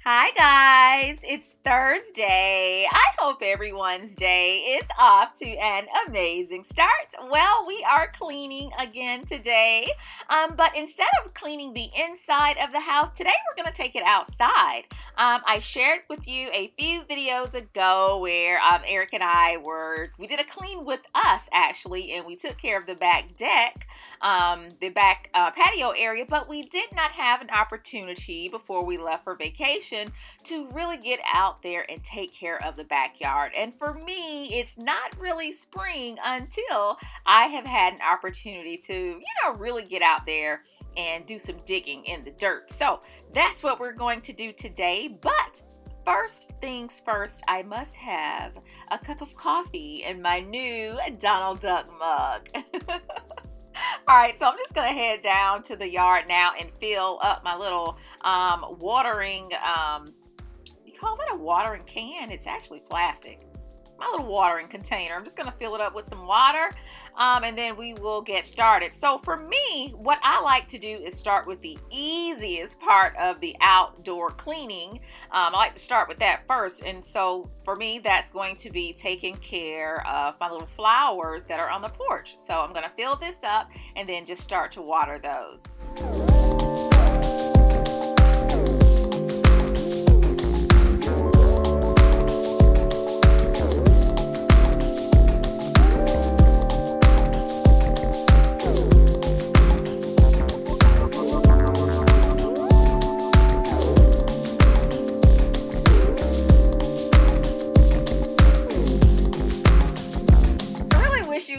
Hi guys, it's Thursday. I hope everyone's day is off to an amazing start. Well, we are cleaning again today, but instead of cleaning the inside of the house, today we're going to take it outside. I shared with you a few videos ago where Eric and I we did a clean with us actually, and we took care of the back deck, the back patio area, but we did not have an opportunity before we left for vacation to really get out there and take care of the backyard. And for me, it's not really spring until I have had an opportunity to, really get out there and do some digging in the dirt. So that's what we're going to do today. But first things first, I must have a cup of coffee in my new Donald Duck mug. All right, so I'm just going to head down to the yard now and fill up my little watering, you call that a watering can? It's actually plastic. My little watering container. I'm just going to fill it up with some water, and then we will get started. So for me, what I like to do is start with the easiest part of the outdoor cleaning. I like to start with that first, and so for me, that's going to be taking care of my little flowers that are on the porch. So I'm going to fill this up and then just start to water those.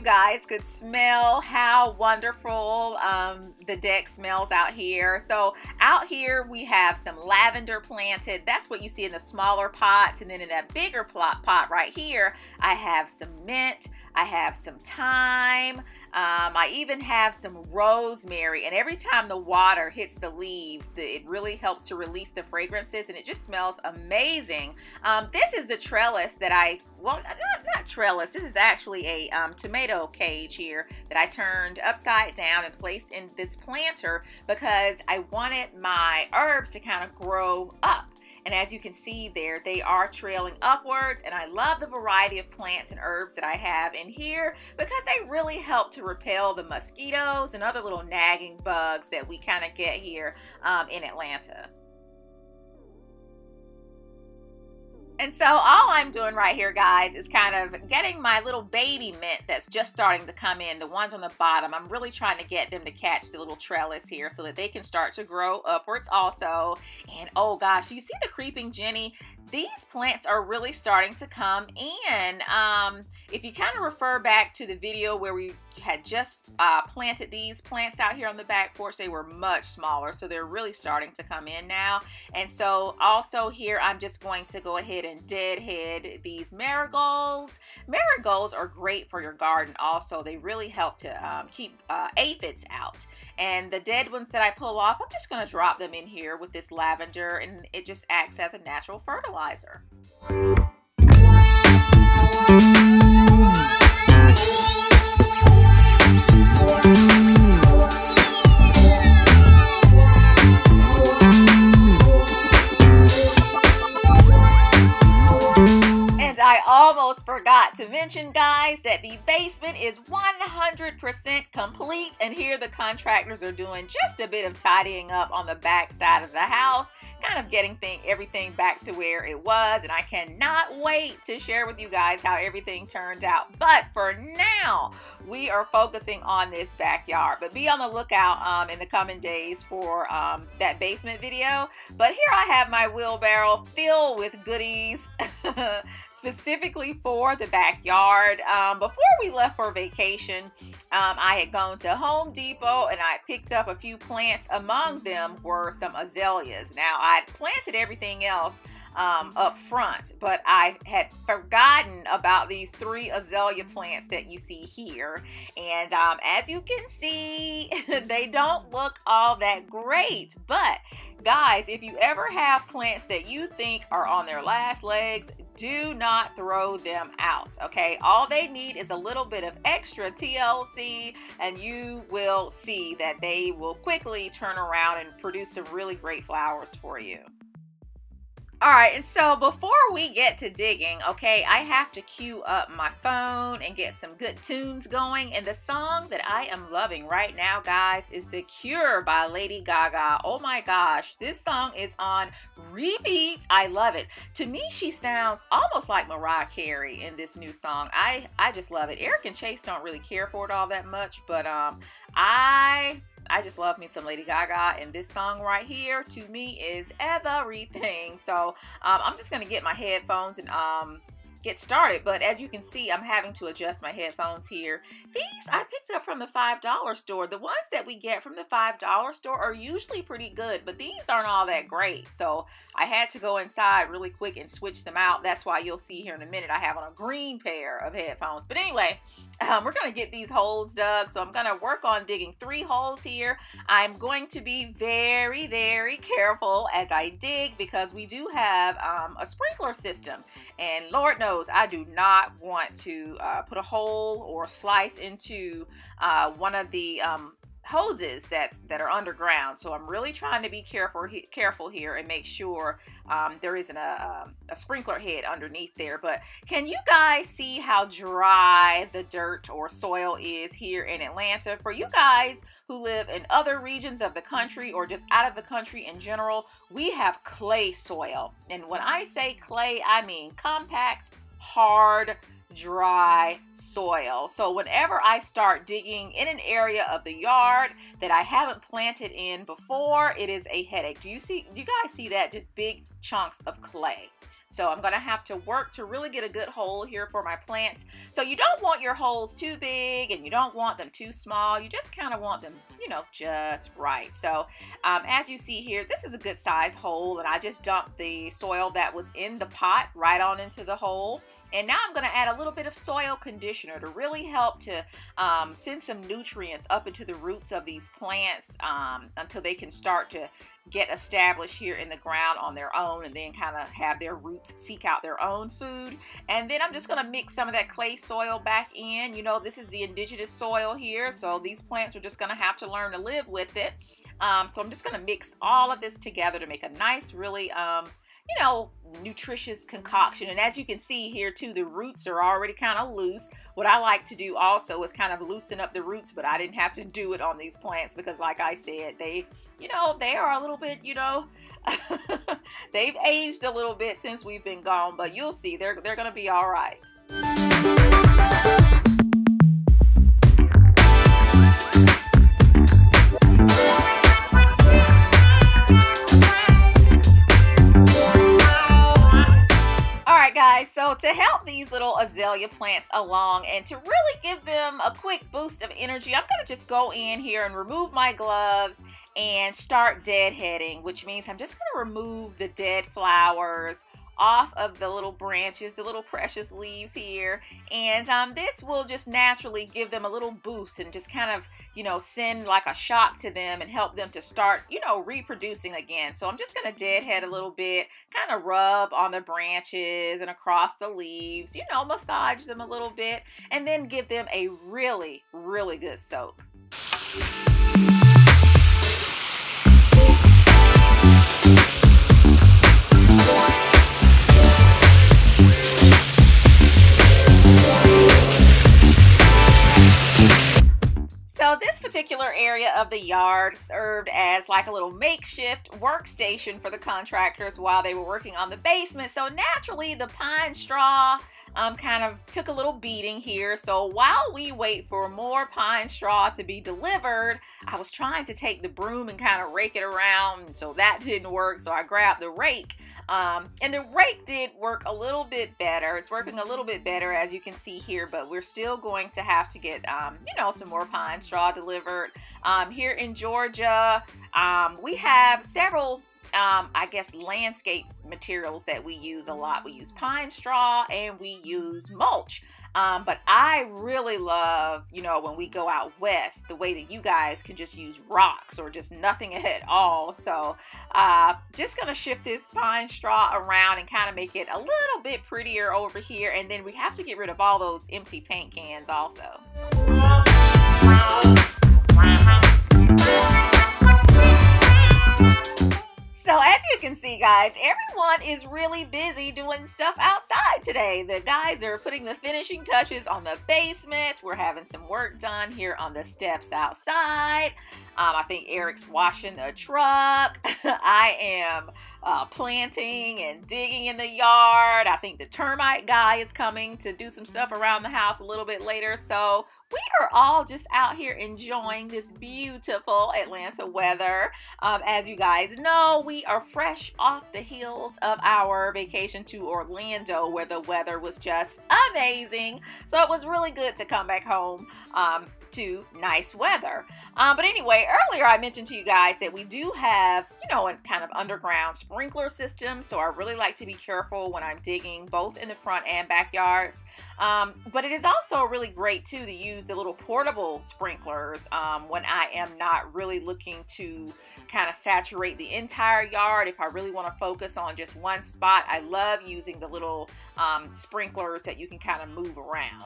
Guys could smell how wonderful the deck smells out here. So out here we have some lavender planted. That's what you see in the smaller pots, and then in that bigger pot right here I have some mint, I have some thyme, I even have some rosemary, and every time the water hits the leaves, it really helps to release the fragrances, and it just smells amazing. This is the trellis that not trellis, this is actually a tomato cage here that I turned upside down and placed in this planter because I wanted my herbs to kind of grow up. And as you can see there, they are trailing upwards, and I love the variety of plants and herbs that I have in here because they really help to repel the mosquitoes and other little nagging bugs that we kind of get here in Atlanta. And so all I'm doing right here, guys, is kind of getting my little baby mint that's just starting to come in, the ones on the bottom. I'm really trying to get them to catch the little trellis here so that they can start to grow upwards also. And oh gosh, you see the creeping Jenny? These plants are really starting to come in. If you kind of refer back to the video where we had just planted these plants out here on the back porch, they were much smaller, so they're really starting to come in now. And so also here I'm just going to go ahead and deadhead these marigolds. Marigolds are great for your garden also. They really help to keep aphids out. And the dead ones that I pull off, I'm just going to drop them in here with this lavender, and it just acts as a natural fertilizer. I almost forgot to mention, guys, that the basement is 100% complete, and here the contractors are doing just a bit of tidying up on the back side of the house, kind of getting everything back to where it was, and I cannot wait to share with you guys how everything turned out. But for now, we are focusing on this backyard, but be on the lookout in the coming days for that basement video. But here I have my wheelbarrow filled with goodies specifically for the backyard. Before we left for vacation, I had gone to Home Depot and I picked up a few plants. Among them were some azaleas. Now, I'd planted everything else up front, but I had forgotten about these 3 azalea plants that you see here. And as you can see, they don't look all that great, but guys, if you ever have plants that you think are on their last legs, do not throw them out, okay? All they need is a little bit of extra TLC, and you will see that they will quickly turn around and produce some really great flowers for you. All right, and so before we get to digging, okay, I have to cue up my phone and get some good tunes going. And the song that I am loving right now, guys, is The Cure by Lady Gaga. Oh my gosh, this song is on repeat. I love it. To me, she sounds almost like Mariah Carey in this new song. I just love it. Eric and Chase don't really care for it all that much, but I just love me some Lady Gaga, and this song right here to me is everything. So I'm just gonna get my headphones and get started. But as you can see, I'm having to adjust my headphones here. These I picked up from the $5 store. The ones that we get from the $5 store are usually pretty good, but these aren't all that great. So I had to go inside really quick and switch them out. That's why you'll see here in a minute I have on a green pair of headphones. But anyway, we're going to get these holes dug. So I'm going to work on digging 3 holes here. I'm going to be very, very careful as I dig because we do have a sprinkler system. And Lord knows I do not want to put a hole or slice into one of the hoses that are underground. So I'm really trying to be careful here and make sure there isn't a sprinkler head underneath there. But can you guys see how dry the dirt or soil is here in Atlanta? For you guys who live in other regions of the country or just out of the country in general, we have clay soil. And when I say clay, I mean compact, hard, dry soil. So whenever I start digging in an area of the yard that I haven't planted in before, it is a headache. Do you guys see that? Just big chunks of clay. So I'm going to have to work to really get a good hole here for my plants. So you don't want your holes too big and you don't want them too small. You just kind of want them, you know, just right. So as you see here, this is a good size hole, and I just dumped the soil that was in the pot right on into the hole. And now I'm going to add a little bit of soil conditioner to really help to send some nutrients up into the roots of these plants until they can start to get established here in the ground on their own, and then kind of have their roots seek out their own food. And then I'm just going to mix some of that clay soil back in. You know, this is the indigenous soil here, so these plants are just going to have to learn to live with it. So I'm just going to mix all of this together to make a nice, really you know, nutritious concoction. And as you can see here too, the roots are already kind of loose. What I like to do also is kind of loosen up the roots, but I didn't have to do it on these plants because, like I said, they, you know, they are a little bit, you know, they've aged a little bit since we've been gone, but you'll see they're gonna be all right. Guys, so to help these little azalea plants along and to really give them a quick boost of energy, I'm going to just go in here and remove my gloves and start deadheading, which means I'm just going to remove the dead flowers off of the little branches, the little precious leaves here, and this will just naturally give them a little boost and just kind of, you know, send like a shock to them and help them to start, you know, reproducing again. So I'm just going to deadhead a little bit, kind of rub on the branches and across the leaves, you know, massage them a little bit, and then give them a really, really good soak. So this particular area of the yard served as like a little makeshift workstation for the contractors while they were working on the basement. So naturally the pine straw kind of took a little beating here. So while we wait for more pine straw to be delivered, I was trying to take the broom and kind of rake it around. So that didn't work. So I grabbed the rake. And the rake did work a little bit better. It's working a little bit better, as you can see here, but we're still going to have to get, you know, some more pine straw delivered. Here in Georgia, we have several, I guess, landscape materials that we use a lot. We use pine straw and we use mulch. But I really love, you know, when we go out west, the way that you guys can just use rocks or just nothing at all. So just going to shift this pine straw around and kind of make it a little bit prettier over here. And then we have to get rid of all those empty paint cans also. So as you can see, guys, everyone is really busy doing stuff outside today. The guys are putting the finishing touches on the basements. We're having some work done here on the steps outside. I think Eric's washing the truck. I am planting and digging in the yard. I think the termite guy is coming to do some stuff around the house a little bit later. So we are all just out here enjoying this beautiful Atlanta weather. As you guys know, we are fresh off the heels of our vacation to Orlando, where the weather was just amazing. So it was really good to come back home to nice weather. But anyway, earlier I mentioned to you guys that we do have, you know, a kind of underground sprinkler system. So I really like to be careful when I'm digging both in the front and backyards. But it is also really great too to use the little portable sprinklers when I am not really looking to kind of saturate the entire yard. If I really want to focus on just one spot, I love using the little sprinklers that you can kind of move around.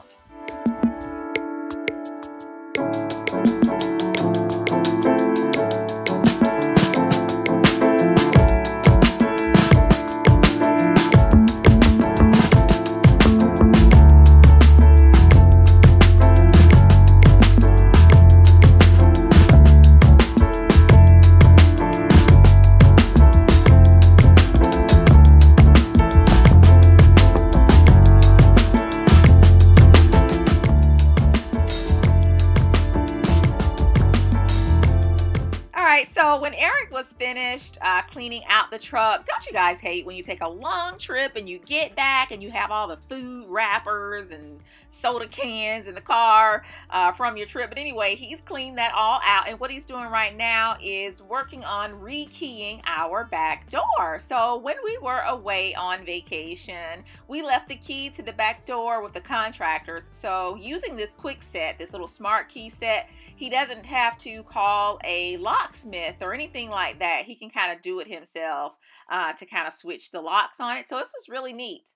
So when Eric was finished cleaning out the truck, don't you guys hate when you take a long trip and you get back and you have all the food wrappers and soda cans in the car from your trip? But anyway, he's cleaned that all out, and what he's doing right now is working on rekeying our back door. So when we were away on vacation, we left the key to the back door with the contractors. So using this quick set, this little smart key set, he doesn't have to call a locksmith or anything like that. He can kind of do it himself to kind of switch the locks on it. So this is really neat.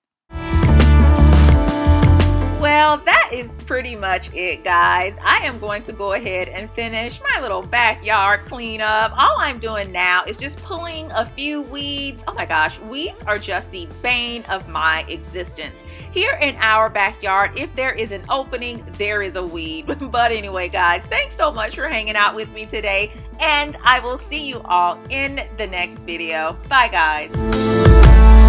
Well, that is pretty much it, guys. I am going to go ahead and finish my little backyard cleanup. All I'm doing now is just pulling a few weeds. Oh my gosh, weeds are just the bane of my existence. Here in our backyard, if there is an opening, there is a weed. But anyway, guys, thanks so much for hanging out with me today, and I will see you all in the next video. Bye, guys.